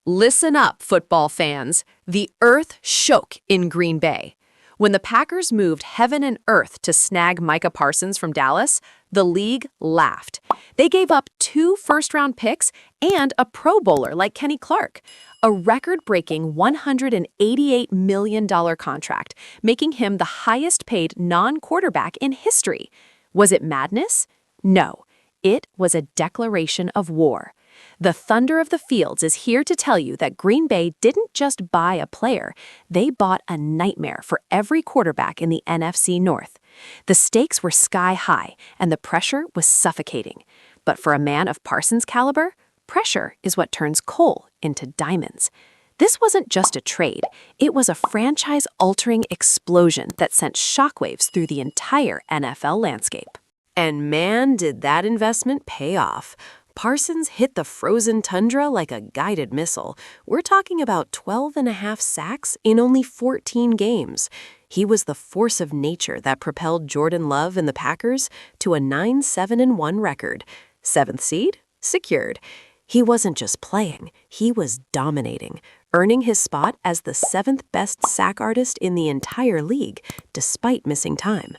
Listen up, football fans. The earth shook in Green Bay. When the Packers moved heaven and earth to snag Micah Parsons from Dallas, the league laughed. They gave up 2 first-round picks and a Pro Bowler like Kenny Clark, a record-breaking $188 million contract, making him the highest-paid non-quarterback in history. Was it madness? No, it was a declaration of war. The Thunder of the Fields is here to tell you that Green Bay didn't just buy a player, they bought a nightmare for every quarterback in the NFC North. The stakes were sky high, and the pressure was suffocating. But for a man of Parsons' caliber, pressure is what turns coal into diamonds. This wasn't just a trade, it was a franchise-altering explosion that sent shockwaves through the entire NFL landscape. And man, did that investment pay off. Parsons hit the frozen tundra like a guided missile. We're talking about 12.5 sacks in only 14 games. He was the force of nature that propelled Jordan Love and the Packers to a 9-7-1 record. 7th seed? Secured. He wasn't just playing, he was dominating, earning his spot as the 7th best sack artist in the entire league, despite missing time.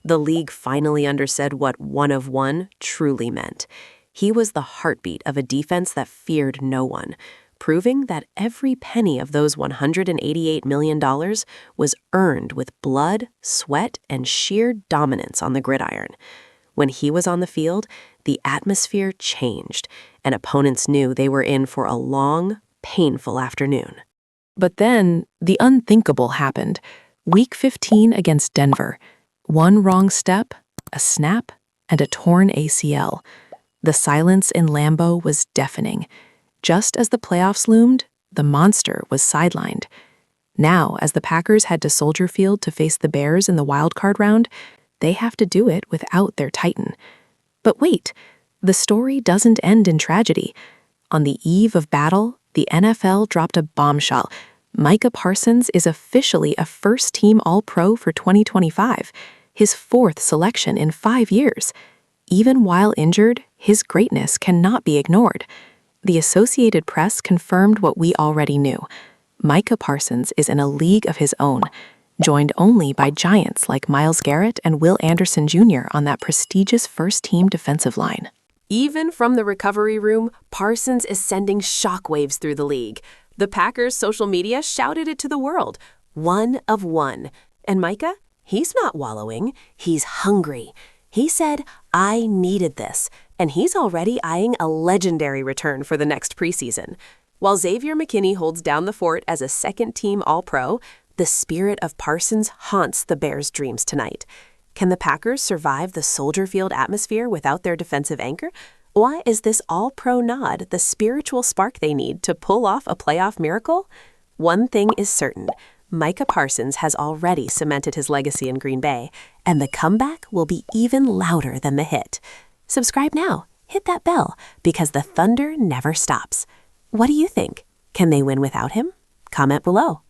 The league finally understood what one of one truly meant. He was the heartbeat of a defense that feared no one, proving that every penny of those $188 million was earned with blood, sweat, and sheer dominance on the gridiron. When he was on the field, the atmosphere changed, and opponents knew they were in for a long, painful afternoon. But then, the unthinkable happened. Week 15 against Denver. One wrong step, a snap, and a torn ACL. The silence in Lambeau was deafening. Just as the playoffs loomed, the monster was sidelined. Now, as the Packers head to Soldier Field to face the Bears in the wildcard round, they have to do it without their Titan. But wait, the story doesn't end in tragedy. On the eve of battle, the NFL dropped a bombshell. Micah Parsons is officially a first-team All-Pro for 2025, his 4th selection in 5 years. Even while injured, his greatness cannot be ignored. The Associated Press confirmed what we already knew. Micah Parsons is in a league of his own, joined only by giants like Myles Garrett and Will Anderson Jr. on that prestigious first-team defensive line. Even from the recovery room, Parsons is sending shockwaves through the league. The Packers' social media shouted it to the world. One of one. And Micah? He's not wallowing. He's hungry. He said, "I needed this," and he's already eyeing a legendary return for the next preseason. While Xavier McKinney holds down the fort as a second-team All-Pro, the spirit of Parsons haunts the Bears' dreams tonight. Can the Packers survive the Soldier Field atmosphere without their defensive anchor? Why is this All-Pro nod the spiritual spark they need to pull off a playoff miracle? One thing is certain. Micah Parsons has already cemented his legacy in Green Bay, and the comeback will be even louder than the hit. Subscribe now, hit that bell, because the thunder never stops. What do you think? Can they win without him? Comment below.